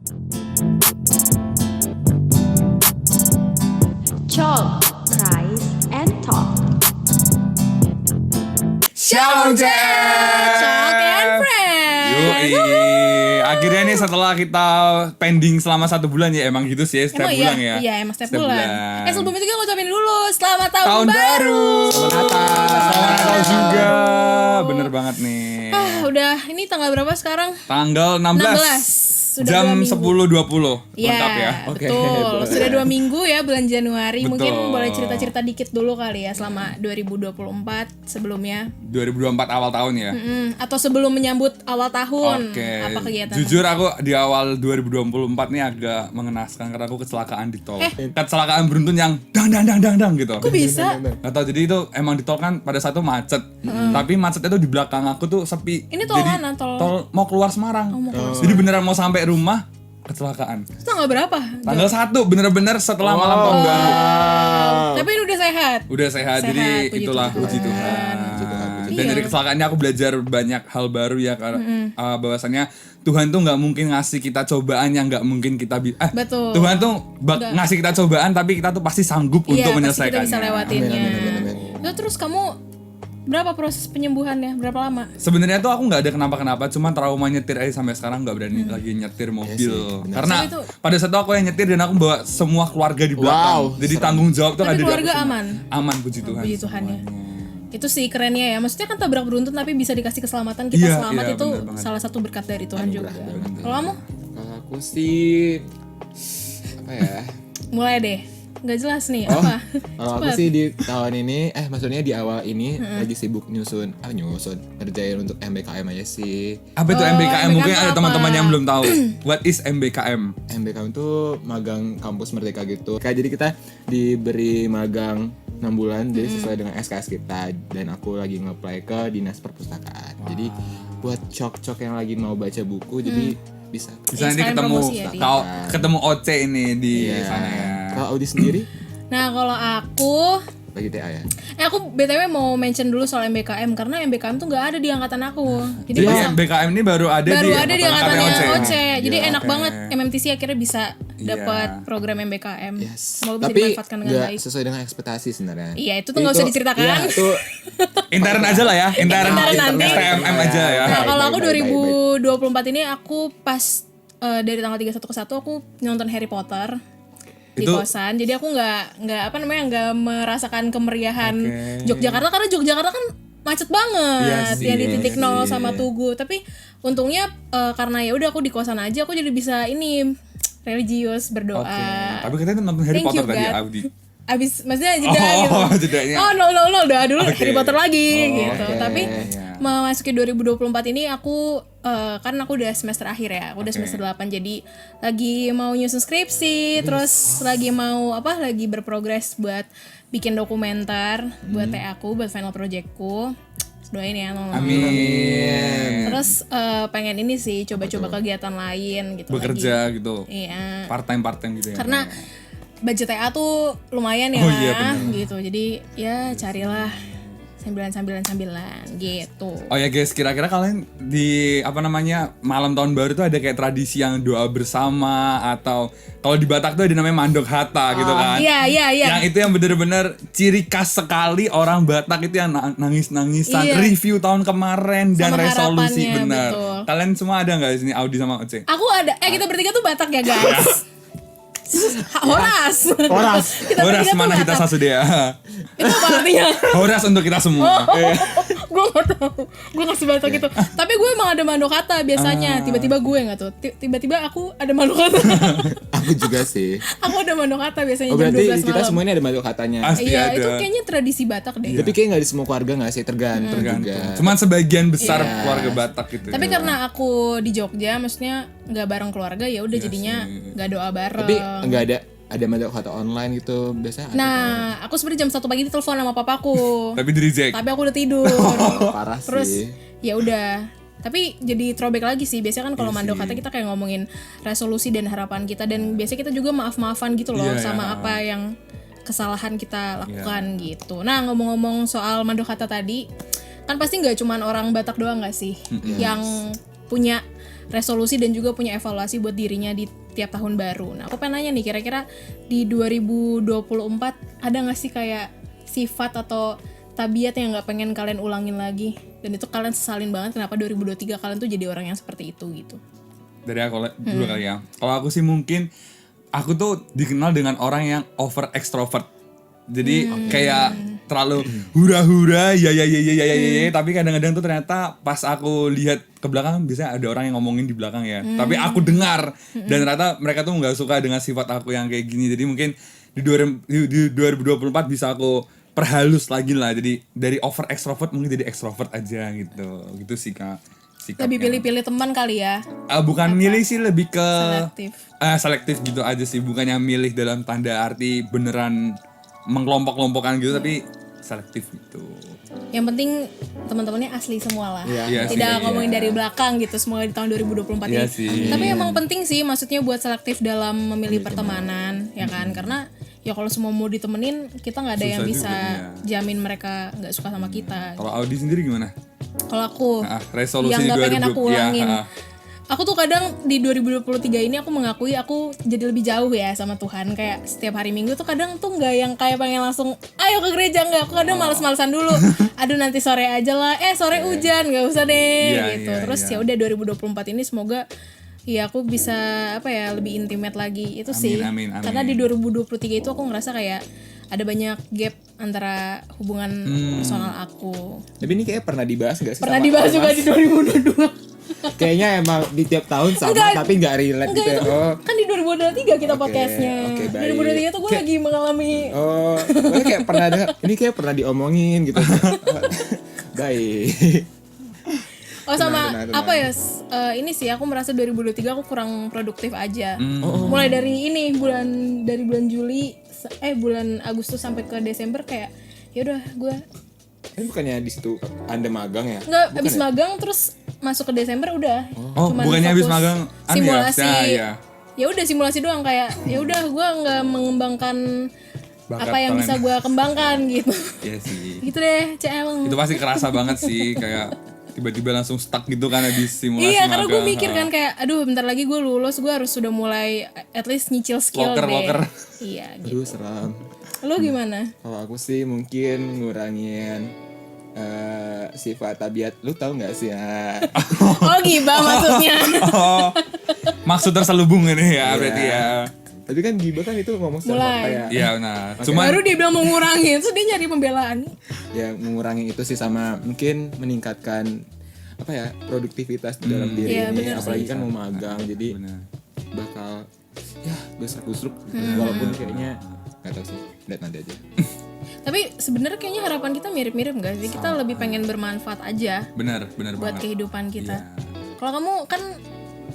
Talk, Rise, and Talk. Shalom Talk and Friends. Yoi. Akhirnya nih setelah kita pending selama 1 bulan ya, emang gitu sih setiap bulan ya. Iya, emang setiap bulan. Sebelum itu kita ngucapin dulu selamat tahun Tahun baru. Selamat Natal. Selamat Natal juga. Bener banget nih. Udah, ini tanggal berapa sekarang? Tanggal 16. 16. Sudah Jam 2 minggu. 10.20. Lengkap ya. Oke, Betul. boleh. Sudah 2 minggu ya bulan Januari. Betul. Mungkin boleh cerita-cerita dikit dulu kali ya selama 2024 sebelumnya. 2024 awal tahun ya. Atau sebelum menyambut awal tahun. Oke. Apa kegiatan? Jujur aku di awal 2024 nih agak mengenaskan karena aku kecelakaan di tol. Kecelakaan beruntun yang dang gitu. Kok bisa? Gak tau, jadi itu emang di tol kan pada saat itu macet. Tapi macet itu di belakang aku tuh sepi. Ini tol Jadi, mana? Tol mau keluar Semarang. Jadi beneran mau sampai rumah kecelakaan. Itu tanggal berapa? Tanggal 1 bener-bener setelah malam tahun baru. Tapi ini udah sehat. Udah sehat, jadi puji itulah Tuhan. puji Tuhan. Dan Iya. dari kecelakaannya aku belajar banyak hal baru ya, karena bahwasannya Tuhan tuh nggak mungkin ngasih kita cobaan yang nggak mungkin kita Betul. Tuhan tuh ngasih kita cobaan tapi kita tuh pasti sanggup untuk Iya, pasti kita menyelesaikannya. bisa lewatinnya. Amin. Itu terus kamu berapa proses penyembuhannya? Berapa lama? Sebenarnya tuh aku nggak ada kenapa-kenapa, cuma trauma nyetir aja sampai sekarang nggak berani lagi nyetir mobil. Karena Tapi itu- pada saat itu aku yang nyetir dan aku bawa semua keluarga di belakang. Wow, Jadi tanggung jawab tuh Tapi ada di keluarga aku semua. aman? Aman, puji Tuhan. Puji Tuhan ya. Itu sih kerennya ya. Maksudnya kan tabrak beruntun tapi bisa dikasih keselamatan, kita Iya, selamat iya, itu bener banget. salah satu berkat dari Tuhan juga. Kalau kamu Kalau aku sih apa ya? mulai deh. Nggak jelas nih Oh, apa? kalau aku sih di tahun ini, maksudnya di awal ini lagi sibuk nyusun ngerjain untuk MBKM aja sih. Apa itu Oh, MBKM? Mungkin MBKM ada apa? teman-teman yang belum tahu. What is MBKM? MBKM itu magang kampus Merdeka gitu. Kayak jadi kita diberi magang 6 bulan, jadi sesuai dengan SKS kita. Dan aku lagi nge-apply ke Dinas Perpustakaan. Jadi buat cok-cok yang lagi mau baca buku, jadi bisa. Bisa nanti sekalian ketemu promosi ya, Di. ketemu OC ini di Iya. sana ya. Kalau Audi sendiri Nah, kalau aku lagi TA ya? aku BTW mau mention dulu soal MBKM karena MBKM tuh nggak ada di angkatan aku. Jadi Jadi pas MBKM ini baru ada baru di ada di angkatannya OC. Jadi Iya, enak oke. banget MMTC akhirnya bisa dapat Iya. program MBKM. Yes. Semoga bisa Tapi dimanfaatkan dengan nggak baik. sesuai dengan ekspektasi sebenarnya. Iya, itu tuh nggak usah diceritakan. Iya, itu Intern aja lah ya, intern nanti. STMM aja ya. Nah, Baik, kalau baik, aku baik, 2024 ini aku pas dari tanggal 31 ke 1 aku nonton Harry Potter di Itu- kosan. Jadi aku nggak merasakan kemeriahan Yogyakarta karena Yogyakarta kan macet banget Iya yang di sih, titik nol sama Tugu. Tapi untungnya karena ya udah aku di kosan aja, aku jadi bisa ini religius berdoa. Tapi kita nonton Harry Thank Potter you, tadi God. Audi. Abis maksudnya jeda gitu. jedanya. Oh no doa dulu Oke. Harry Potter lagi gitu. oke. Tapi Iya. memasuki 2024 ini aku kan aku udah semester akhir ya. Aku udah semester 8 jadi lagi mau nyusun skripsi, terus lagi mau lagi berprogres buat bikin dokumenter buat TA aku, buat final projectku. Doain ya teman-teman. Amin. Terus pengen ini sih coba-coba kegiatan lain gitu Bekerja lagi. gitu. Iya. Part time gitu ya. Karena budget TA tuh lumayan ya Oh iya, gitu. Jadi ya carilah sambilan gitu. Oh ya guys, kira-kira kalian di malam tahun baru tuh ada kayak tradisi yang doa bersama, atau kalau di Batak tuh ada namanya mandok hata gitu kan. Iya. Yang itu yang bener-bener ciri khas sekali orang Batak itu yang nangis-nangisan, Iya. review tahun kemarin dan Sama resolusi, harapannya, benar. betul. Kalian semua ada nggak di sini, Audi sama Oce? Aku ada kita bertiga tuh Batak ya guys. Horas. Kita Horas bertiga tuh mana kita Batak. sasudea. Itu apa artinya? Horas untuk kita semua. Gue gak tahu. Gue ngasih Batak gitu. Tapi gue emang ada mandokata biasanya. Tiba-tiba gue nggak tuh. Tiba-tiba aku ada mandokata. aku juga sih. Aku ada mandokata biasanya Oh jam 12 berarti malam. kita semua ini ada masuk katanya. Pasti Iya, ada. itu kayaknya tradisi Batak deh. Tapi kayak nggak di semua keluarga nggak sih, tergantung juga. Cuman sebagian besar Iya. keluarga Batak gitu. Tapi karena aku di Jogja, maksudnya nggak bareng keluarga ya udah jadinya nggak doa bareng. Tapi nggak ada mandok kata online gitu biasanya. ada Nah, aku sebenarnya jam 1 pagi ditelepon sama papaku. Tapi di reject. Tapi aku udah tidur. kan. Parah Terus sih. ya udah. Tapi jadi throwback lagi sih. Biasanya kan kalau mandok kata kita kayak ngomongin resolusi dan harapan kita, dan biasanya kita juga maaf-maafan gitu loh Iya, sama iya. apa yang kesalahan kita lakukan gitu. Nah, ngomong-ngomong soal mandok kata tadi, kan pasti nggak cuman orang Batak doang nggak sih yang punya resolusi dan juga punya evaluasi buat dirinya di tiap tahun baru. Nah, aku pengen nanya nih, kira-kira di 2024 ada nggak sih kayak sifat atau tabiat yang nggak pengen kalian ulangin lagi? Dan itu kalian sesalin banget kenapa 2023 kalian tuh jadi orang yang seperti itu gitu. Dari aku dulu kali ya. Kalau aku sih mungkin aku tuh dikenal dengan orang yang over extrovert. Jadi kayak terlalu hura-hura ya, tapi kadang-kadang tuh ternyata pas aku lihat ke belakang biasanya ada orang yang ngomongin di belakang ya. Tapi aku dengar dan ternyata mereka tuh nggak suka dengan sifat aku yang kayak gini. Jadi mungkin di 2024 bisa aku perhalus lagi lah. Jadi dari over extrovert mungkin jadi extrovert aja gitu. Gitu sih Kak. Sikapnya. Lebih pilih-pilih teman kali ya. Bukan milih sih, lebih ke Selektif. selektif gitu aja sih, bukannya milih dalam tanda arti beneran mengkelompok-kelompokkan gitu, tapi selektif gitu. Yang penting teman-temannya asli semua lah. Iya Tidak sih, ngomongin iya. dari belakang gitu semua di tahun 2024 Iya ini. sih. Tapi emang penting sih maksudnya buat selektif dalam memilih pertemanan, ya kan? Karena ya kalau semua mau ditemenin, kita nggak ada yang Susah bisa juga, jamin mereka nggak suka sama kita. Kalau Audi sendiri gimana? Kalau aku Resolusi yang di nggak pengen aku 2020, ulangin. ya, Aku tuh kadang di 2023 ini aku mengakui aku jadi lebih jauh ya sama Tuhan. Kayak setiap hari Minggu tuh kadang tuh nggak yang kayak pengen langsung ayo ke gereja, nggak. Aku kadang males-malesan dulu. Aduh nanti sore aja lah. Sore hujan, nggak usah deh Iya, gitu. iya, Terus iya. ya udah 2024 ini semoga ya aku bisa apa ya lebih intimate lagi itu sih. Amin, amin. Karena di 2023 itu aku ngerasa kayak ada banyak gap antara hubungan personal aku. Tapi ini kayak pernah dibahas gak sih? Pernah sama dibahas juga Mas? di 2022. Kayaknya emang di tiap tahun sama Enggak. tapi nggak relate Enggak, gitu ya. itu Oh, kan di 2023 kita Oke, podcastnya. oke, baik. 2023 tuh gue lagi mengalami oh, gue kayak pernah dengar. Ini kayak pernah diomongin gitu. Baik. oh sama tenang. apa ya ini sih aku merasa 2023 aku kurang produktif aja. Oh. Mulai dari ini dari bulan Juli bulan Agustus sampai ke Desember kayak ya udah gue Ini bukannya di situ Anda magang ya? nggak Bukan abis ya? magang terus masuk ke Desember udah. Oh, Cuman bukannya habis fokus magang simulasi. ya. Ya udah simulasi doang kayak ya udah gue nggak mengembangkan Bakat apa yang talent. bisa gue kembangkan gitu. Iya sih. Gitu deh, CL. Itu pasti kerasa banget sih, kayak tiba-tiba langsung stuck gitu kan habis simulasi Iya, karena gue magang. mikir kan kayak, aduh bentar lagi gue lulus, gue harus sudah mulai at least nyicil skill Loker. deh. Iya gitu. Aduh seram. Lo gimana? Kalau aku sih mungkin ngurangin sifat tabiat. Lu tahu nggak sih ya? Oh gibah maksudnya. Oh, maksud terselubung ini ya berarti ya. Tapi kan gibah kan itu ngomong secara Mulai. fakta ya. Iya benar. Cuman Baru dia bilang mau ngurangin, terus dia nyari pembelaan. Ya mengurangi itu sih sama mungkin meningkatkan apa ya produktivitas di dalam diri Iya, ini. benar Apalagi sih. kan mau magang, jadi benar. bakal ya gesruk-gesruk. Walaupun kayaknya nggak tahu sih, lihat nanti aja. Tapi sebenarnya kayaknya harapan kita mirip-mirip gak sih? Kita lebih pengen bermanfaat aja Benar buat banget. kehidupan kita. Iya. Kalau kamu kan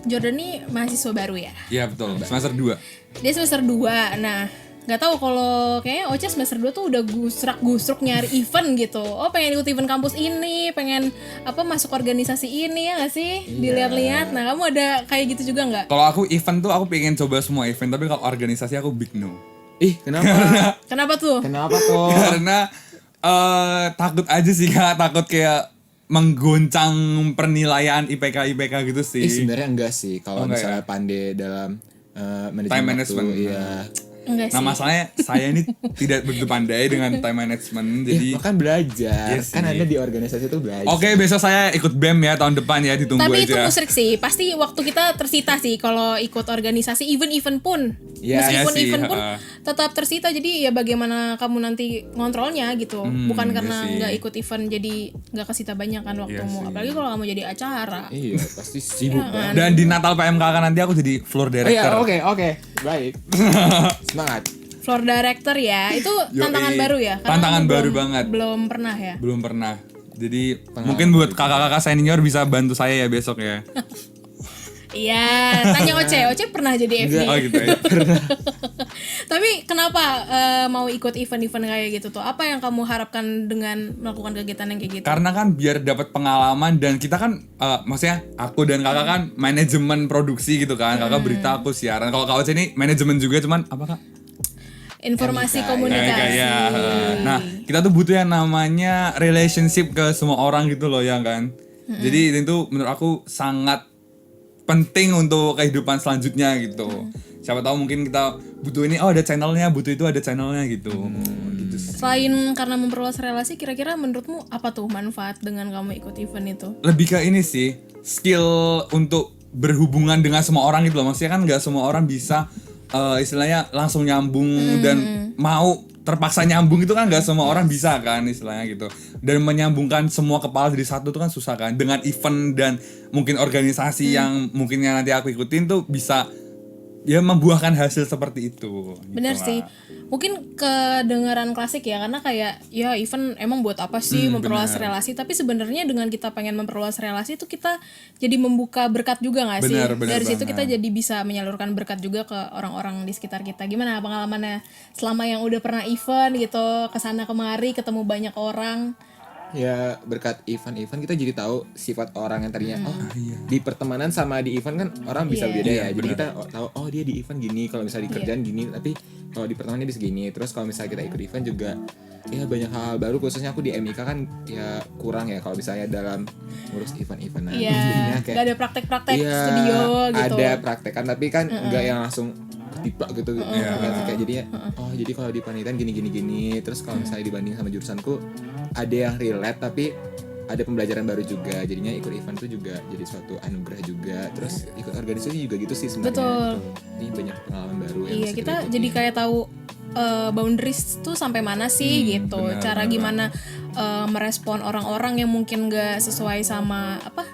Jordan nih mahasiswa baru ya. Iya betul. Semester 2. Dia semester 2. Nah, nggak tahu kalau kayaknya Ocha semester 2 tuh udah gusrak-gusruk nyari event gitu. Oh, pengen ikut event kampus ini, pengen apa masuk organisasi ini ya nggak sih? Dilihat-lihat. Nah, kamu ada kayak gitu juga nggak? Kalau aku event tuh aku pengen coba semua event, tapi kalau organisasi aku big no. Ih, kenapa? Kenapa tuh? Kenapa tuh? Karena takut aja sih Kak, takut kayak menggoncang penilaian IPK gitu sih. Sebenarnya enggak sih kalau enggak misalnya pandai dalam manajemen Time waktu, management. iya. Enggak sih. Nah masalahnya saya ini tidak begitu pandai dengan time management, Ya, jadi makan belajar. Iya Kan sih. Anda di organisasi itu belajar. oke besok saya ikut BEM ya tahun depan ya, ditunggu Tapi itu aja. musrik sih. Pasti waktu kita tersita sih kalau ikut organisasi event-event pun. Iya, Meskipun iya sih, event pun ha-ha. tetap tersita. Jadi ya bagaimana kamu nanti ngontrolnya gitu. Bukan iya karena sih. nggak ikut event jadi nggak kesita banyak kan waktumu. sih. Apalagi kalau kamu jadi acara. Iya, pasti sibuk banget. Dan di Natal PMKK nanti aku jadi floor Oh iya, director. oke. Baik. Semangat. Floor director ya. Itu Yoi. tantangan baru ya. Karena Tantangan kamu baru belum- banget. Belum pernah ya. Belum pernah. Jadi mungkin buat kakak-kakak senior bisa bantu saya ya besok ya. Iya, tanya Oce pernah jadi FD. Oh gitu ya. Tapi kenapa mau ikut event-event kayak gitu tuh? Apa yang kamu harapkan dengan melakukan kegiatan yang kayak gitu? Karena kan biar dapat pengalaman, dan kita kan maksudnya aku dan kakak kan manajemen produksi gitu kan. Kakak berita, aku siaran. Kalau Kak Oce ini manajemen juga, cuman apa Kak? Informasi MIK, komunikasi. Kayak nah, kita tuh butuh yang namanya relationship ke semua orang gitu loh ya kan. Jadi itu menurut aku sangat penting untuk kehidupan selanjutnya gitu. Siapa tahu mungkin kita butuh ini, ada channelnya, butuh itu ada channelnya gitu. Gitu sih. Selain karena memperluas relasi, kira-kira menurutmu apa tuh manfaat dengan kamu ikut event itu? Lebih ke ini sih, skill untuk berhubungan dengan semua orang gitu loh. Maksudnya kan nggak semua orang bisa istilahnya langsung nyambung dan mau terpaksa nyambung itu kan nggak semua orang bisa kan istilahnya gitu. Dan menyambungkan semua kepala jadi satu itu kan susah kan. Dengan event dan mungkin organisasi yang mungkinnya nanti aku ikutin tuh bisa ya membuahkan hasil seperti itu. Bener gitu sih. lah. Mungkin kedengaran klasik ya, karena kayak ya event emang buat apa sih memperluas bener. relasi, tapi sebenarnya dengan kita pengen memperluas relasi itu kita jadi membuka berkat juga nggak sih? Bener, bener Dari situ kita banget. jadi bisa menyalurkan berkat juga ke orang-orang di sekitar kita. Gimana pengalamannya selama yang udah pernah event gitu, kesana kemari ketemu banyak orang? Ya berkat event-event kita jadi tahu sifat orang yang tadinya di pertemanan sama di event kan orang bisa Iya. beda ya. Iya, Jadi benar. kita tahu dia di event gini, kalau misalnya di kerjaan gini, tapi kalau di pertemanan dia bisa gini. Terus kalau misalnya kita ikut event juga ya banyak hal baru, khususnya aku di MIK kan ya kurang ya kalau misalnya dalam ngurus event-eventan. Iya, Jadinya kayak gak ada praktek-praktek iya, studio gitu. ada praktekan tapi kan nggak yang langsung tiplak gitu. Kayak jadinya jadi kalau di panitian gini. Terus kalau misalnya dibanding sama jurusanku ada yang relate tapi ada pembelajaran baru juga. Jadinya ikut event tuh juga jadi suatu anugerah juga. Terus ikut organisasi juga gitu sih sebenarnya. Betul. Ini banyak pengalaman baru yang Iya, bisa kita ikuti. jadi kayak tahu boundaries tuh sampai mana sih gitu. benar, Cara benar gimana merespon orang-orang yang mungkin gak sesuai sama apa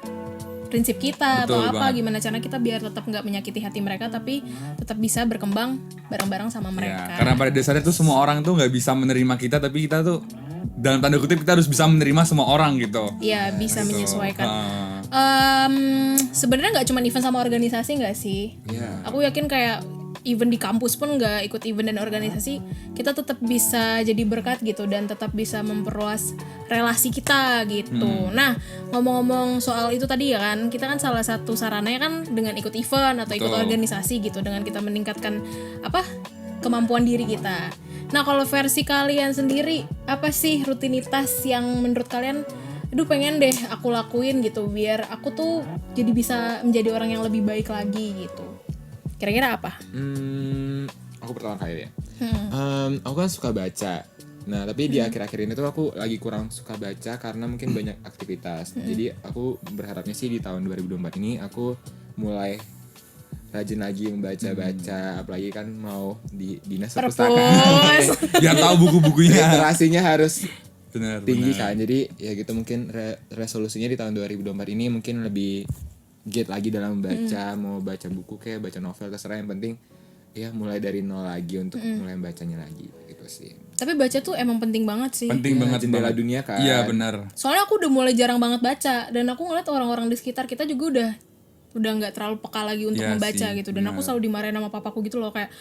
prinsip kita atau Betul apa, banget. gimana cara kita biar tetap nggak menyakiti hati mereka tapi tetap bisa berkembang bareng-bareng sama Ya, mereka. karena pada dasarnya tuh semua orang tuh nggak bisa menerima kita, tapi kita tuh dalam tanda kutip kita harus bisa menerima semua orang gitu. Iya, bisa Gitu. menyesuaikan. Ah. Sebenarnya nggak cuma event sama organisasi nggak sih? Iya. Aku yakin kayak event di kampus pun nggak ikut event dan organisasi, kita tetap bisa jadi berkat gitu dan tetap bisa memperluas relasi kita gitu. Nah, ngomong-ngomong soal itu tadi ya kan, kita kan salah satu sarananya kan dengan ikut event atau ikut Betul. organisasi gitu, dengan kita meningkatkan apa kemampuan diri kita. Nah, kalau versi kalian sendiri, apa sih rutinitas yang menurut kalian aduh pengen deh aku lakuin gitu biar aku tuh jadi bisa menjadi orang yang lebih baik lagi gitu. Kira-kira apa? Aku pertama kali ya. Aku kan suka baca. Nah, tapi di akhir-akhir ini tuh aku lagi kurang suka baca karena mungkin banyak aktivitas. Jadi aku berharapnya sih di tahun 2024 ini aku mulai rajin lagi membaca-baca, apalagi kan mau di dinas perpustakaan. Perpus. Biar tahu buku-bukunya. Literasinya harus Benar. tinggi benar. kan. Jadi ya gitu mungkin resolusinya di tahun 2024 ini mungkin lebih giat lagi dalam membaca, mau baca buku kayak baca novel terserah, yang penting ya mulai dari nol lagi untuk mulai bacanya lagi gitu sih. Tapi baca tuh emang penting banget sih. Penting Ya, banget jendela banget. dunia kan. Iya benar. Soalnya aku udah mulai jarang banget baca dan aku ngeliat orang-orang di sekitar kita juga udah nggak terlalu peka lagi untuk Iya membaca sih, gitu. Dan aku benar. selalu dimarahin sama papaku gitu loh, kayak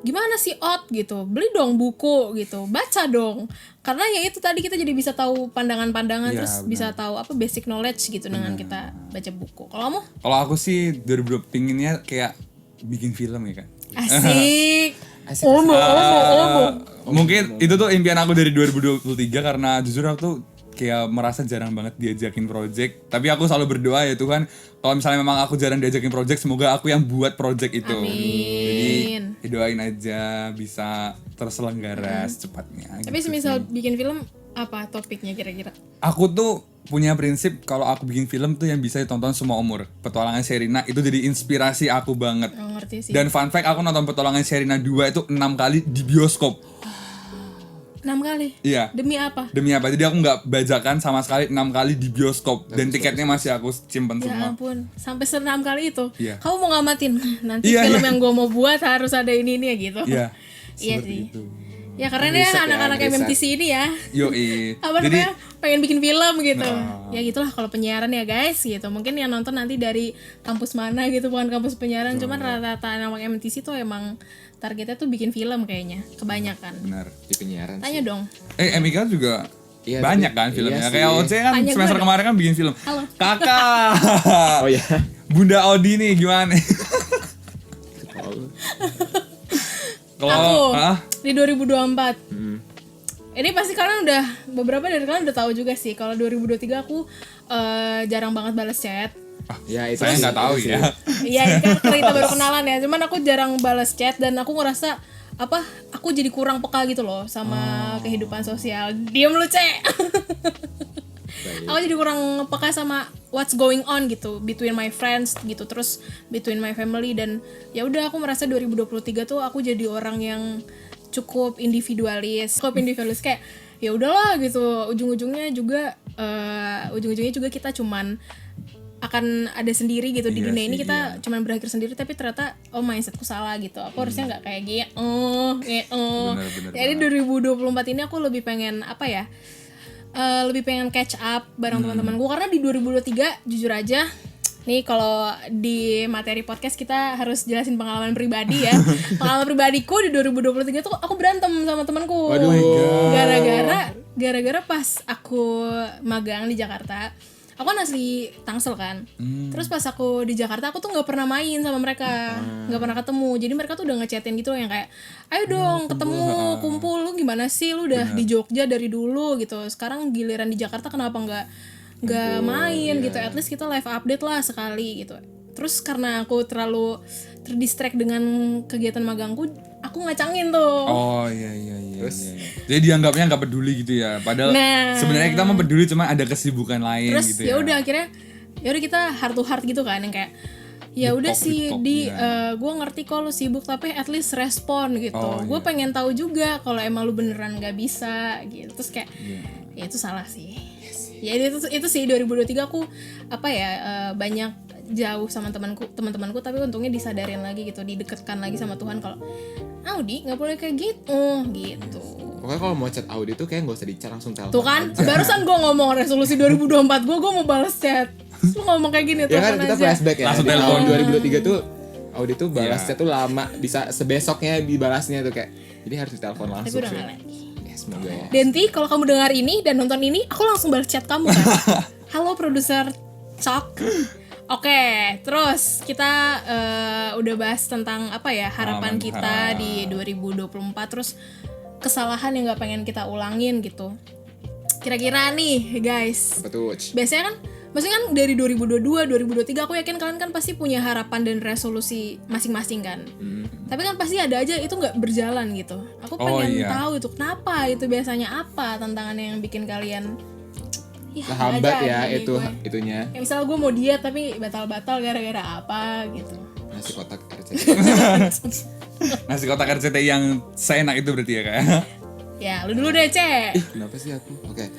gimana sih Ot gitu, beli dong buku gitu, baca dong, karena ya itu tadi kita jadi bisa tahu pandangan-pandangan, Iya, terus benar. bisa tahu apa basic knowledge gitu dengan kita baca buku. Kalau kamu? Kalau aku sih 2020 pinginnya kayak bikin film ya kan. Asik. Asik. Mungkin itu tuh impian aku dari 2023 karena jujur aku tuh kayak merasa jarang banget diajakin project. Tapi aku selalu berdoa ya Tuhan, kalau misalnya memang aku jarang diajakin project, semoga aku yang buat project itu. Amin. Jadi doain aja bisa terselenggara secepatnya. Tapi gitu semisal sih. bikin film, apa topiknya kira-kira? Aku tuh punya prinsip kalau aku bikin film tuh yang bisa ditonton semua umur. Petualangan Sherina itu jadi inspirasi aku banget. Oh, ngerti sih. Dan fun fact, aku nonton Petualangan Sherina 2 itu 6 kali di bioskop. 6 kali? Iya. Demi apa? Demi apa? Jadi aku nggak bajakan sama sekali 6 kali di bioskop. Dan tiketnya masih aku simpen Ya semua. ampun, sampai 6 kali itu. Iya. Kamu mau ngamatin nanti Iya, film iya. yang gue mau buat harus ada ini ya gitu. Iya. Iya seperti sih. itu. Ya keren ya Riset ya, anak-anak riset. MMTC ini ya. Yoi. Apa Jadi namanya? Pengen bikin film gitu. Ya gitulah kalau penyiaran ya guys gitu. Mungkin yang nonton nanti dari kampus mana gitu, bukan kampus penyiaran. Cuman rata-rata anak MMTC tuh emang targetnya tuh bikin film kayaknya. Kebanyakan. benar. Di penyiaran Tanya sih. dong. MIK juga Iya, banyak tapi- kan filmnya. iya sih. Kayak OC kan Tanya gue semester dong. kemarin kan bikin film. Halo. Kakak. Oh ya. Bunda Odi nih gimana? Aku Kalau di 2024. Ini pasti kalian beberapa dari kalian udah tahu juga sih. Kalau 2023 aku jarang banget balas chat. Ya itu Saya sih, nggak tahu itu sih. ya. Iya, ini kan karena kita baru kenalan ya. Cuman aku jarang balas chat dan aku ngerasa aku jadi kurang peka gitu loh sama kehidupan sosial. Diam lu, Cek. Aku jadi kurang peka sama what's going on gitu between my friends gitu, terus between my family, dan ya udah aku merasa 2023 tuh aku jadi orang yang cukup individualis kayak ya udahlah gitu, ujung-ujungnya juga kita cuman akan ada sendiri gitu di Iya dunia ini, sih, kita cuman berakhir sendiri, tapi ternyata mindsetku salah gitu, aku harusnya nggak kayak gini. Bener Jadi 2024 ini aku lebih pengen lebih pengen catch up bareng teman-temanku, karena di 2023 jujur aja nih, kalau di materi podcast kita harus jelasin pengalaman pribadi ya. Pengalaman pribadiku di 2023 tuh aku berantem sama temanku. Waduh. Gara-gara pas aku magang di Jakarta, aku kan asli Tangsel kan. Terus pas aku di Jakarta aku tuh nggak pernah main sama mereka, nggak pernah ketemu. Jadi mereka tuh udah ngechatin gitu yang kayak, ayo dong ketemu, kumpul, lu gimana sih, lu udah di Jogja dari dulu gitu, sekarang giliran di Jakarta kenapa nggak main gitu, at least kita live update lah sekali gitu. Terus karena aku terlalu terdistract dengan kegiatan magangku, aku ngacangin tuh. Oh iya. Terus jadi dianggapnya nggak peduli gitu ya, padahal sebenarnya kita mau peduli, cuma ada kesibukan lain. Terus gitu ya. udah akhirnya kita heart to heart gitu kan, yang kayak ya udah sih gue ngerti kalau sibuk, tapi at least respon gitu. Gue pengen tahu juga kalau emang lu beneran nggak bisa gitu. Terus kayak ya itu salah sih. Ya itu sih 2023 aku banyak jauh sama teman-temanku, tapi untungnya disadarin lagi gitu, didekatkan lagi sama Tuhan kalau Audi nggak boleh kayak gitu. Pokoknya kalau mau chat Audi tuh kayak nggak usah di-chat, langsung telepon. Tuh kan, barusan gue ngomong resolusi 2024 gue mau balas chat. Terus lu ngomong kayak gini, Ya kan telepon kita aja. flashback ya. Langsung Di telepon. tahun 2023 tuh Audi tuh balasnya tuh lama, bisa sebesoknya dibalasnya tuh kayak. Jadi harus ditelepon Tapi langsung udah sih. nggak lagi. Ya semoga ya. Denti, kalau kamu dengar ini dan nonton ini, aku langsung balas chat kamu kan. Halo produser Cok. Oke, terus kita udah bahas tentang harapan kita di 2024, terus kesalahan yang nggak pengen kita ulangin gitu. Kira-kira nih guys, Apa tuh? biasanya kan, maksudnya kan dari 2022, 2023 aku yakin kalian kan pasti punya harapan dan resolusi masing-masing kan. Tapi kan pasti ada aja itu nggak berjalan gitu. Aku pengen tahu itu kenapa, itu biasanya apa tantangannya yang bikin kalian Kehambat ya gini itu gue. itunya. Ya misalnya gue mau diet tapi batal-batal gara-gara apa gitu. Nasi kotak RCTI. Nasi kotak RCTI yang seenak itu berarti ya kayak. Ya lu dulu deh, Cek. Kenapa sih aku? Oke.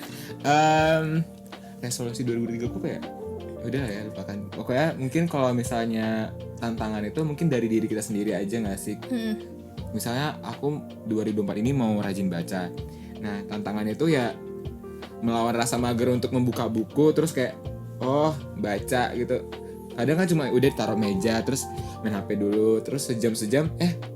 Resolusi 2023 aku kayak udah lah ya, lupakan. Pokoknya mungkin kalau misalnya tantangan itu mungkin dari diri kita sendiri aja nggak sih? Misalnya aku 2024 ini mau rajin baca. Nah tantangannya itu ya melawan rasa mager untuk membuka buku, terus kayak baca gitu. Kadang kan cuma udah taruh meja terus main HP dulu, terus sejam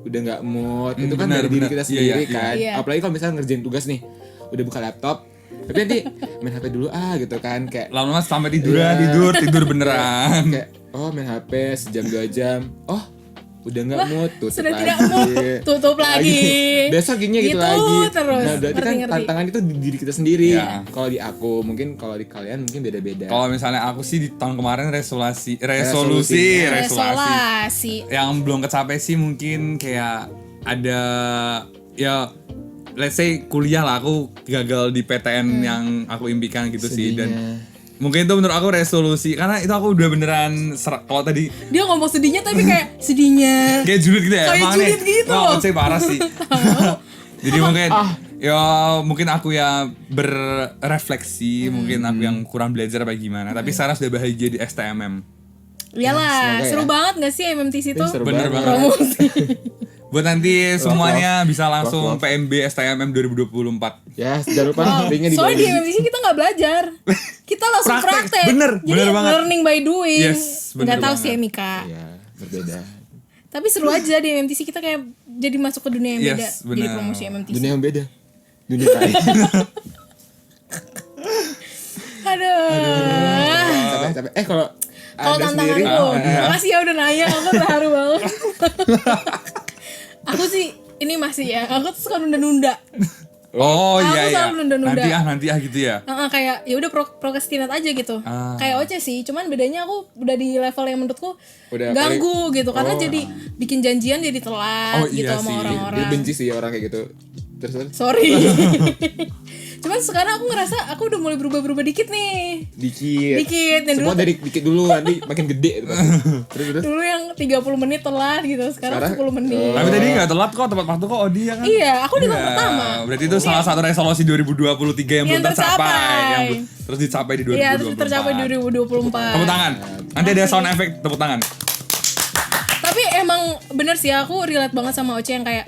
udah nggak mood. Itu kan dari diri kita sendiri kan. Iya. Apalagi kalau misalnya ngerjain tugas nih, udah buka laptop tapi nanti main HP dulu gitu kan, kayak Lama-lama sampai tidur beneran. kayak main HP sejam 2 jam, udah nggak mood, tutup Sudah lagi. tidak mood, tutup lagi. Besok gini gitu lagi. Terus. Nah berarti kan Ngerti. tantangan itu di diri kita sendiri. Iya. Kalau di aku, mungkin kalau di kalian mungkin beda-beda. Kalau misalnya aku sih di tahun kemarin resolusi Resolusi. yang belum kecapai sih mungkin kayak ada ya let's say kuliah lah, aku gagal di PTN yang aku impikan gitu sih, dan mungkin itu menurut aku resolusi karena itu aku udah beneran kalau tadi Dia ngomong sedihnya tapi kayak sedihnya. kayak julid gitu ya, Kayak emang julid gitu. Wah, saya parah sih. Jadi mungkin aku ya berrefleksi, mungkin aku yang kurang belajar apa gimana, tapi sekarang sudah bahagia di STMM. Iyalah, semoga ya. seru banget gak sih MMTC itu? Seru Bener banget. Promosi. Buat nanti semuanya bisa langsung Love. PMB STMM 2024. Ya, jangan lupa linknya di bawah. Soalnya di MMTC kita gak belajar. Kita langsung Praktek. praktek. Bener Jadi banget. learning by doing. Yes, bener Gak tahu banget. sih ya Mika. Ya, berbeda. Tapi seru aja di MMTC kita kayak jadi masuk ke dunia yang Yes, beda. bener. Jadi promosi MMTC. Dunia yang beda. Dunia lain. Aduh. Capek. Kalau Kalau Anda sendiri, tantanganku, makasih ya udah nanya, aku terharu banget. Aku sih ini masih ya, aku tuh suka nunda-nunda. Oh Aku iya iya. selalu nunda-nunda. Nanti gitu ya. Kayak ya udah procrastinate aja gitu. Kayak Oce sih, cuman bedanya aku udah di level yang menurutku Udah ganggu gitu karena jadi bikin janjian jadi telat Oh, gitu iya sama sih. orang-orang. Dia benci sih orang kayak gitu. Terus Sorry. Cuman sekarang aku ngerasa aku udah mulai berubah-berubah dikit nih. Dikit, yang Semua dulu- dari dikit dulu nanti makin gede itu pasti. Terus. Dulu yang 30 menit telat gitu, sekarang 10 menit. Tapi tadi nggak telat kok, tepat waktu kok Odi ya kan. Iya, aku di tahun Iya, pertama. berarti itu salah satu resolusi 2023 yang belum Yang tercapai, tercapai. terus dicapai di 2024. Iya, terus tercapai 2024. Tepuk tangan. Nanti ada sound effect tepuk tangan. Tapi emang bener sih, aku relate banget sama Oce yang kayak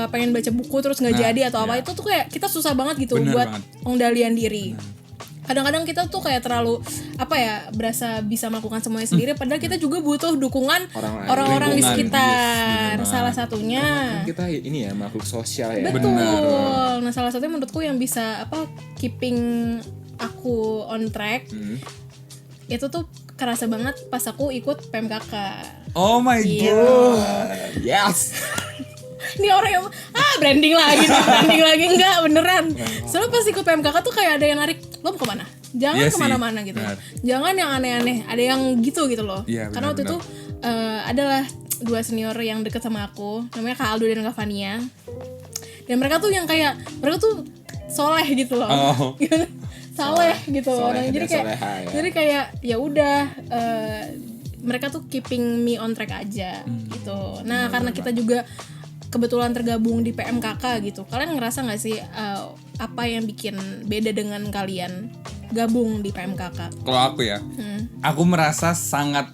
pengen baca buku terus nggak jadi atau apa, itu tuh kayak kita susah banget gitu Bener buat banget. pengendalian diri. Kadang-kadang kita tuh kayak terlalu berasa bisa melakukan semuanya sendiri, padahal kita juga butuh dukungan orang-orang di Lingkungan, sekitar. yes, bener Salah satunya Kan kita ini ya makhluk sosial ya. betul. Nah, salah satunya menurutku yang bisa keeping aku on track. Itu tuh kerasa banget pas aku ikut PMKK. Oh my Gitu. god. Yes. Ini orang yang branding lagi enggak beneran. Soalnya pas ikut PMKK tuh kayak ada yang narik, lo mau kemana? Jangan Iya sih, kemana-mana gitu. benar. Jangan yang aneh-aneh. Ada yang gitu loh. Iya, Karena waktu itu adalah 2 senior yang deket sama aku, namanya Kak Aldo dan Kak Fania. Dan mereka tuh yang kayak mereka tuh soleh gitu loh. Oh. Soleh gitu. Soleh Nah, dan jadi kayak soleha ya. jadi kayak ya udah mereka tuh keeping me on track aja gitu. Nah, karena kita juga kebetulan tergabung di PMKK gitu. Kalian ngerasa nggak sih apa yang bikin beda dengan kalian gabung di PMKK? Kalau aku ya, aku merasa sangat,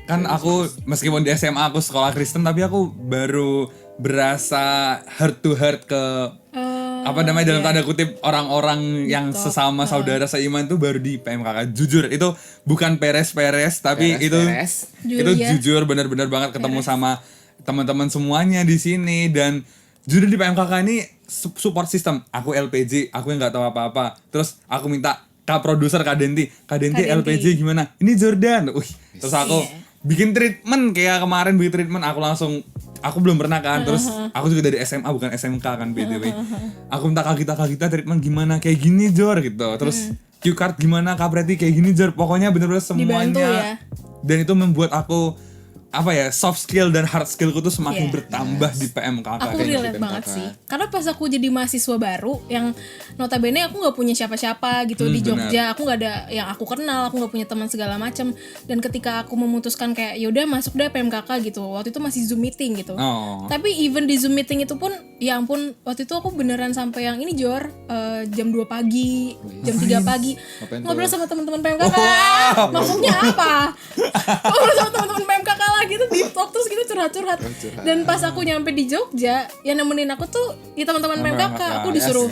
kan aku meskipun di SMA aku sekolah Kristen, tapi aku baru berasa heart to heart ke apa namanya dalam tanda kutip orang-orang yang sesama saudara seiman itu baru di PMKK. Jujur itu bukan peres-peres, tapi Peres-peres. itu Jujur ya. jujur benar-benar banget ketemu sama teman-teman semuanya di sini. Dan jujur di PMKK ini support system. Aku LPG, aku yang nggak tahu apa-apa. Terus aku minta Kak produser Kak Denti LPG gimana? Ini Jordan. Terus aku bikin treatment kayak kemarin bikin treatment aku belum pernah kan. Terus aku juga dari SMA bukan SMK kan BTW. Aku minta Kak kita treatment gimana? Kayak gini Jor gitu. Terus Q card gimana Kak Preti kayak gini Jor. Pokoknya bener-bener semuanya. Dibantu ya. Dan itu membuat aku soft skill dan hard skillku tuh semakin Iya. bertambah di PMKK. Aku kayak relate gitu. banget sih. Karena pas aku jadi mahasiswa baru yang notabene aku nggak punya siapa-siapa gitu di Jogja. Aku nggak ada yang aku kenal, aku nggak punya teman segala macam. Dan ketika aku memutuskan kayak yaudah masuk deh PMKK gitu. Waktu itu masih Zoom meeting gitu. Oh. Tapi even di Zoom meeting itu pun ya ampun, waktu itu aku beneran sampai yang ini Jor, jam 2 pagi, jam 3 pagi Ngapain ngobrol tuh? sama teman-teman PMKK. Maksudnya apa? Ngobrol sama teman-teman PMKK lagi tuh deep talk terus gitu curhat-curhat. Dan pas aku nyampe di Jogja, yang nemenin aku tuh ya teman-teman PMKK. Aku disuruh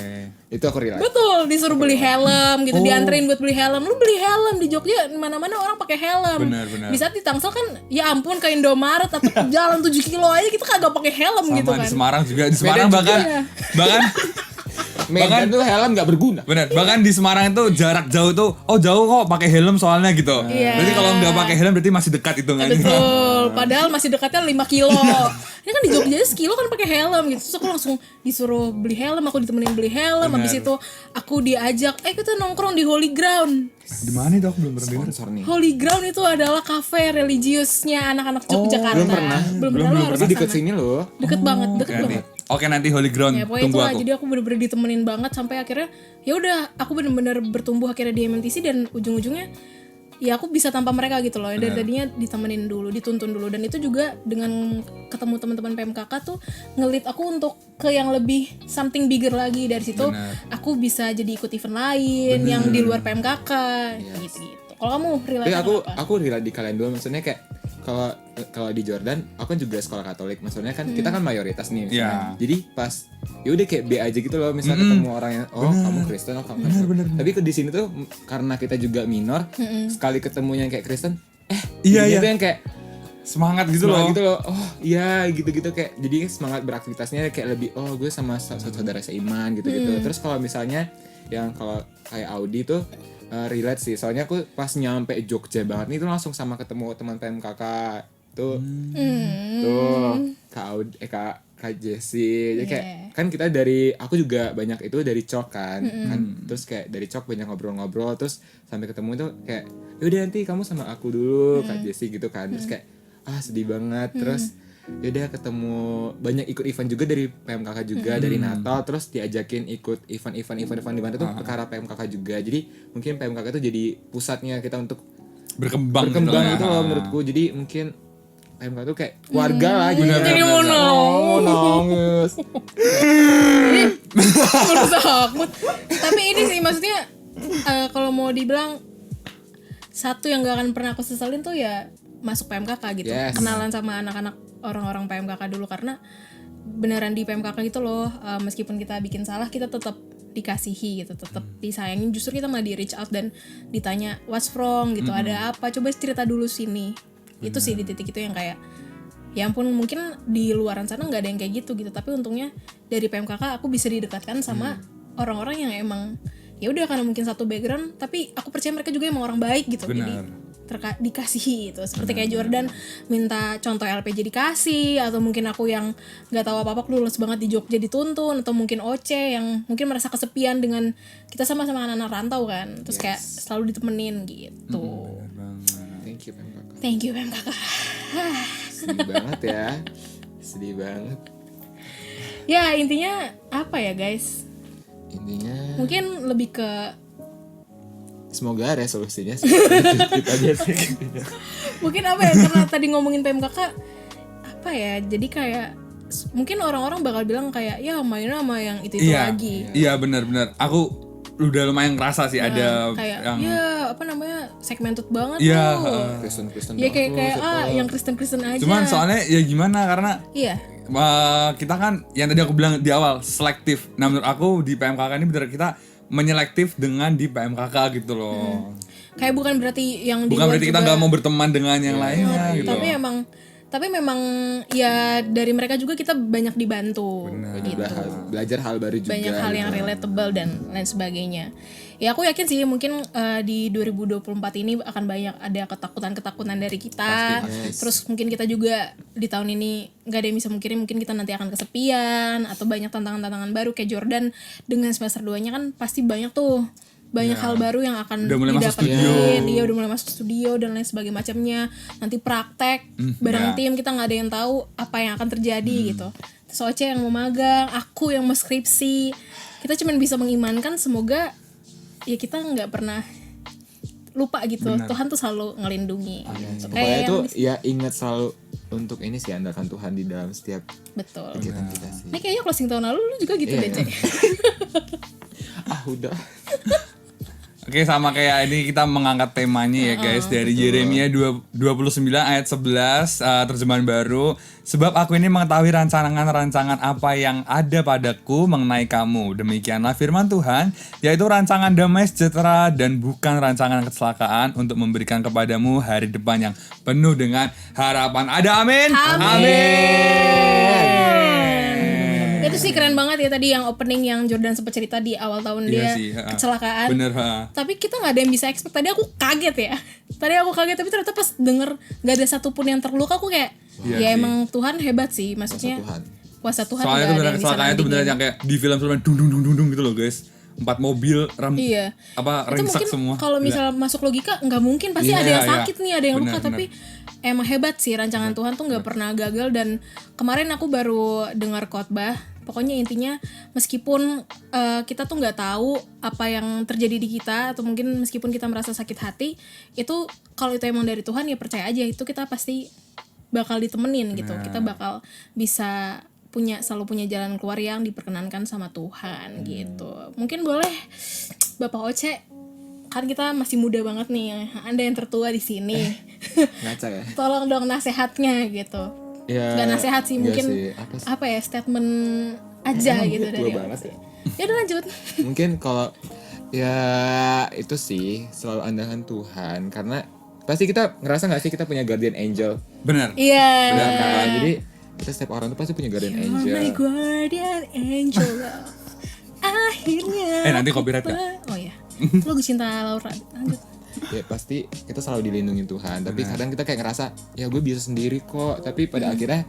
Itu aku relate. betul disuruh beli helm gitu, dianterin buat beli helm. Lu beli helm di Jogja mana-mana orang pakai helm. Benar. Di saat di Tangsel kan ya ampun ke Indomaret atau ke jalan 7 kilo aja kita kagak pakai helm Sama gitu kan. di Semarang juga. Di Semarang Medan bahkan Medan tuh helm nggak berguna. bener, bahkan di Semarang itu jarak jauh tuh, jauh kok pakai helm soalnya gitu. Iya. Berarti kalau nggak pakai helm berarti masih dekat hitungannya. Betul, padahal masih dekatnya 5 kilo. Ini kan di Jogja aja sekilo kan pakai helm gitu. Terus aku langsung disuruh beli helm, aku ditemenin beli helm. Habis itu aku diajak, kita nongkrong di Holy Ground. Di mana itu aku belum pernah dengar. Sponsor nih. Holy Ground itu adalah kafe religiusnya anak-anak Yogyakarta. belum pernah. Belum pernah, lo harus Tapi deket kesana. sini loh. Deket banget, deket Oke, banget. Oke, nanti Holy Ground Ya pokoknya tunggu itulah, aku. jadi aku bener-bener ditemenin banget sampai akhirnya ya udah aku bener-bener bertumbuh akhirnya di MMTC dan ujung-ujungnya ya aku bisa tanpa mereka gitu loh. Dari tadinya ditemenin dulu, dituntun dulu, dan itu juga dengan ketemu teman-teman PMKK tuh ngelit aku untuk ke yang lebih something bigger lagi. Dari situ aku bisa jadi ikut event lain yang di luar PMKK gitu-gitu. Kalau kamu relate Tapi sama apa? aku relate di kalian dua, maksudnya kayak kalau di Jordan aku kan juga sekolah Katolik, maksudnya kan kita kan mayoritas nih misalnya. Iya. Jadi pas ya udah kayak B aja gitu loh, misalnya ketemu orang yang kamu Kristen, kamu Kristen. Tapi di sini tuh karena kita juga minor, sekali ketemunya yang kayak Kristen, Iya, jadinya iya. tuh yang kayak Semangat gitu semangat loh. gitu loh. Oh iya gitu-gitu, kayak jadi semangat beraktivitasnya kayak lebih gue sama saudara seiman gitu-gitu. Terus kalau misalnya yang kalau kayak Audi tuh relate sih, soalnya aku pas nyampe Jogja banget nih tuh langsung sama ketemu teman PMKK tuh tuh Kak Audi, Kak Jessie, jadi kayak Yeah. kan kita aku juga banyak itu dari Cok kan, terus kayak dari Cok banyak ngobrol-ngobrol, terus sampai ketemu itu kayak yaudah nanti kamu sama aku dulu Kak Jessie gitu kan, terus kayak sedih banget, terus yaudah ketemu banyak ikut event juga dari PMKK juga dari Natal, terus diajakin ikut event di mana tuh perkara PMKK juga, jadi mungkin PMKK itu jadi pusatnya kita untuk berkembang itu loh menurutku, jadi mungkin PMK tuh kayak keluarga lah gitu. Jadi mau nangis. takut. Tapi ini sih maksudnya kalau mau dibilang satu yang gak akan pernah aku sesalin tuh ya masuk PMKK gitu. Yes. Kenalan sama anak-anak orang-orang PMKK dulu, karena beneran di PMKK gitu loh, meskipun kita bikin salah kita tetap dikasihi gitu, tetap disayangin, justru kita malah di reach out dan ditanya what's wrong gitu, ada apa, coba cerita dulu sini. Itu sih di titik itu yang kayak ya ampun, mungkin di luaran sana nggak ada yang kayak gitu, tapi untungnya dari PMKK aku bisa didekatkan sama orang-orang yang emang ya udah karena mungkin satu background, tapi aku percaya mereka juga emang orang baik gitu. Benar. Jadi dikasihi gitu, seperti kayak Jordan minta contoh LPJ dikasih, atau mungkin aku yang nggak tahu apa-apa lulus banget di Jogja dituntun, atau mungkin Oce yang mungkin merasa kesepian dengan kita sama-sama anak-anak rantau kan, terus kayak selalu ditemenin gitu. Thank you PMKK. Thank you PMKK. Sedih banget ya. Sedih banget. Ya intinya apa ya guys? Intinya Mungkin lebih ke semoga resolusinya kita aja sih. mungkin apa ya, karena tadi ngomongin PMKK apa ya, jadi kayak mungkin orang-orang bakal bilang kayak ya mainnya sama yang itu lagi. Iya benar-benar. Aku udah lumayan ngerasa sih ada Kayak yang ya apa namanya, segmented banget Iya, tuh. Kristen Ya kayak yang Kristen aja. cuman soalnya ya gimana, karena Iya. kita kan yang tadi aku bilang di awal selektif. Nah menurut aku di PMKK ini benar kita menyelektif dengan di PMKK gitu loh. Kayak bukan berarti yang di Bukan luar berarti kita juga- nggak mau berteman dengan yang lainnya gitu. tapi memang ya dari mereka juga kita banyak dibantu gitu. Belajar hal baru juga. Banyak hal yang relatable dan lain sebagainya. Ya aku yakin sih mungkin di 2024 ini akan banyak ada ketakutan dari kita. Terus mungkin kita juga di tahun ini nggak ada yang bisa mungkin kita nanti akan kesepian atau banyak tantangan-tantangan baru kayak Jordan dengan semester 2-nya kan pasti banyak tuh. Banyak hal baru yang akan Udah mulai masuk didapetin. Dia udah mulai masuk studio dan lain sebagainya macamnya. Nanti praktek bareng tim, kita nggak ada yang tahu apa yang akan terjadi gitu. Terus Oce yang mau magang, aku yang mau skripsi. Kita cuma bisa mengimankan semoga ya kita nggak pernah lupa gitu. Tuhan tuh selalu ngelindungi. Gitu. Pokoknya itu yang ya ingat selalu untuk ini sih, andalkan Tuhan di dalam setiap betul. kegiatan kita sih. Ini kayaknya closing tahun lalu lu juga gitu deh, Cek. Udah. Oke, sama kayak ini kita mengangkat temanya ya guys, dari Yeremia 29 ayat 11 terjemahan baru. Sebab aku ini mengetahui rancangan-rancangan apa yang ada padaku mengenai kamu. Demikianlah firman Tuhan, yaitu rancangan damai sejahtera dan bukan rancangan kecelakaan, untuk memberikan kepadamu hari depan yang penuh dengan harapan. Ada amin? Itu sih keren banget ya tadi yang opening yang Jordan sempat cerita di awal tahun Iya dia sih, kecelakaan. Bener, Tapi kita nggak ada yang bisa expect. Tadi aku kaget ya. Tapi ternyata pas denger nggak ada satupun yang terluka, aku kayak Iya ya sih. emang Tuhan hebat sih, maksudnya kuasa Tuhan Soalnya nggak itu ada bener, yang bisa kecelakaannya itu nandingin. beneran yang kayak di film-film dung gitu loh guys. 4 mobil Iya. Itu ringsek mungkin semua. kalau misal masuk logika nggak mungkin, pasti Iya, ada yang iya. sakit nih, ada yang Bener, luka, tapi emang hebat sih rancangan Tuhan tuh nggak pernah gagal. Dan kemarin aku baru dengar khotbah. Pokoknya intinya meskipun kita tuh nggak tahu apa yang terjadi di kita, atau mungkin meskipun kita merasa sakit hati, itu kalau itu emang dari Tuhan ya percaya aja itu kita pasti bakal ditemenin gitu. Kita bakal bisa selalu punya jalan keluar yang diperkenankan sama Tuhan gitu. Mungkin boleh Bapak Oce, kan kita masih muda banget nih, Anda yang tertua di sini. Ngaca ya. Tolong dong nasehatnya gitu. Ya, Gak nasehat sih, enggak mungkin sih. Apa sih? ya, statement aja Emang gitu gue dari tua banget Oce. Ya udah lanjut. Mungkin kalau ya itu sih selalu andalkan Tuhan, karena pasti kita ngerasa nggak sih kita punya guardian angel. Bener. Iya. Benar kan? Jadi kita setiap orang tuh pasti punya guardian angel. My guardian angel. Akhirnya. Nanti copyright gak? Oh iya. Itu lagu cinta Laura. Lanjut. Ya pasti kita selalu dilindungi Tuhan, tapi kadang kita kayak ngerasa ya gue bisa sendiri kok, tapi pada akhirnya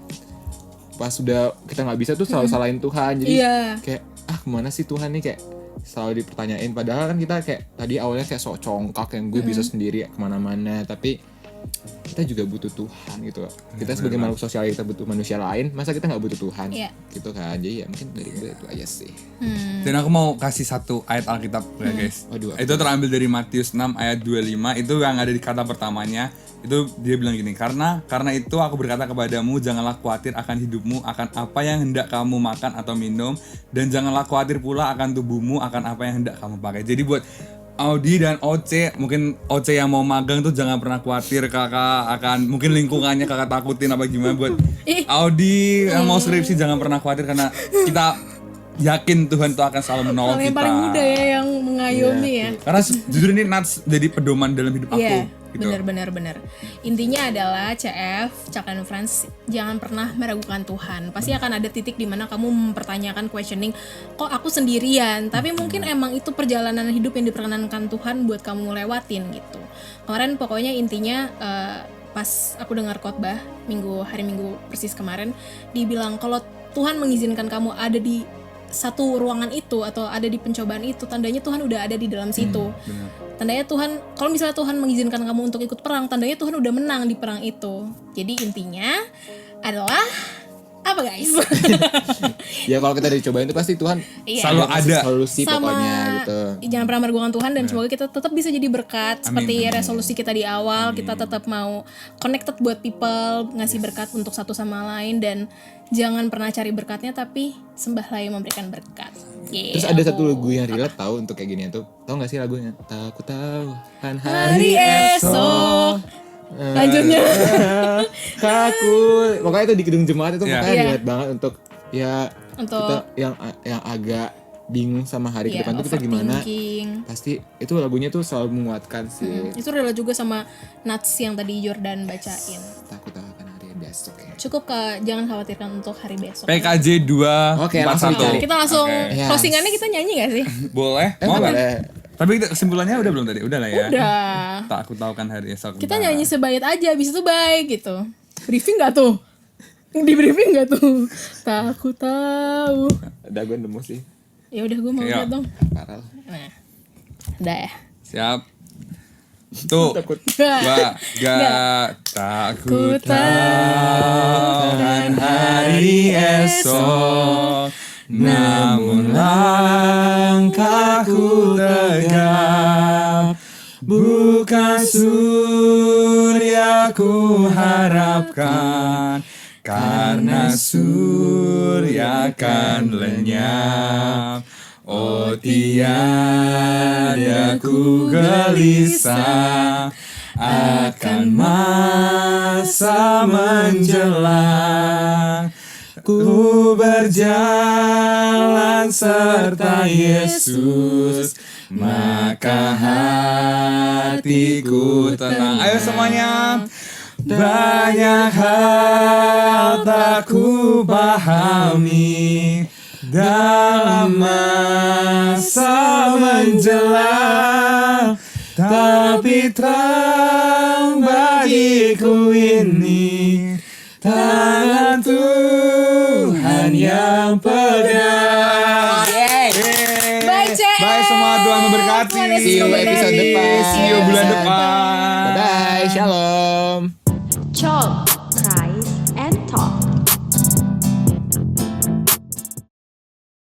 pas sudah kita nggak bisa tuh selalu salahin Tuhan. Jadi Iya. kayak kemana sih Tuhan nih, kayak selalu dipertanyain. Padahal kan kita kayak tadi awalnya kayak sok congkak yang gue bisa sendiri kemana-mana, tapi kita juga butuh Tuhan gitu loh. Kita sebagai makhluk sosial, kita butuh manusia lain, masa kita nggak butuh Tuhan? Iya. Gitu kan. Jadi ya mungkin dari gue itu aja sih. Dan aku mau kasih satu ayat Alkitab ya guys. Waduh, Itu terambil dari Matius 6 ayat 25. Itu yang ada di kata pertamanya. Itu dia bilang gini, karena itu aku berkata kepadamu, janganlah khawatir akan hidupmu, akan apa yang hendak kamu makan atau minum, dan janganlah khawatir pula akan tubuhmu, akan apa yang hendak kamu pakai. Jadi buat Audi dan Oce, mungkin Oce yang mau magang tuh jangan pernah khawatir kakak akan, mungkin lingkungannya kakak takutin apa gimana. Buat Audi yang mau skripsi jangan pernah khawatir, karena kita yakin Tuhan tuh akan selalu menolong Kalau yang kita. paling muda ya yang mengayomi ya. Karena jujur ini Nats jadi pedoman dalam hidup aku. Iya, Gitu. benar. Intinya adalah Cak and Friends, jangan pernah meragukan Tuhan. Pasti akan ada titik di mana kamu mempertanyakan, questioning, kok aku sendirian? Tapi mungkin emang itu perjalanan hidup yang diperkenankan Tuhan buat kamu lewatin gitu. Kemarin pokoknya intinya pas aku dengar khotbah hari Minggu persis kemarin, dibilang kalau Tuhan mengizinkan kamu ada di satu ruangan itu atau ada di pencobaan itu, tandanya Tuhan udah ada di dalam situ. Tandanya Tuhan, kalau misalnya Tuhan mengizinkan kamu untuk ikut perang, tandanya Tuhan udah menang di perang itu. Jadi intinya adalah apa guys? Ya kalau kita dicobain itu pasti Tuhan Iya. Selalu kasih ada. solusi pokoknya gitu. Jangan pernah meragukan Tuhan, dan semoga kita tetap bisa jadi berkat seperti amin. resolusi kita di awal. Kita tetap mau connected buat people, ngasih berkat untuk satu sama lain, dan jangan pernah cari berkatnya tapi sembahlah yang memberikan berkat. Terus ada satu lagu yang relate tahu untuk kayak gini tuh. Tahu enggak sih lagunya? Takut tahu kan Hari esok. Lanjutnya. Kaku. Pokoknya itu di gedung jemaat itu Iya. pokoknya Iya. relate banget untuk Untuk kita yang agak bingung sama hari ke ya, depan tuh kita gimana. overthinking. Pasti itu lagunya tuh selalu menguatkan sih. Itu relate juga sama Nats yang tadi Jordan bacain. Takut tahu kan hari besok ya. Cukup jangan khawatirkan untuk hari besok. PKJ 2 Oke, langsung dicari. Kita langsung Oke. Yes. closingannya kita nyanyi gak sih? Boleh? Mau nggak? Boleh. Tapi kesimpulannya udah belum tadi? Udah lah ya. Udah. Tak aku tahu kan hari esok. Kita Bentar. nyanyi sebaik aja, abis itu baik gitu. Briefing gak tuh? Di briefing gak tuh? Tak aku tahu. Udah gue nemu sih. Ya udah gue mau Iya. lihat dong. Parah. Nah, udah ya. Siap. Tuh. Takut. Gak takut akan hari esok, namun langkahku tegap, bukan surya ku harapkan, karena surya kan lenyap. Oh tiada ku gelisah akan masa menjelang, ku berjalan serta Yesus, maka hatiku tenang. Ayo semuanya. Banyak hal tak ku pahami dalam masa menjelang, tapi terang bagiku ini tangan Tuhan yang pegang. Bye, Cek. Bye semua, Tuhan memberkati. Tuhan Yesus See you memberkati. episode depan. See you bulan depan. Bye, shalom. Chalk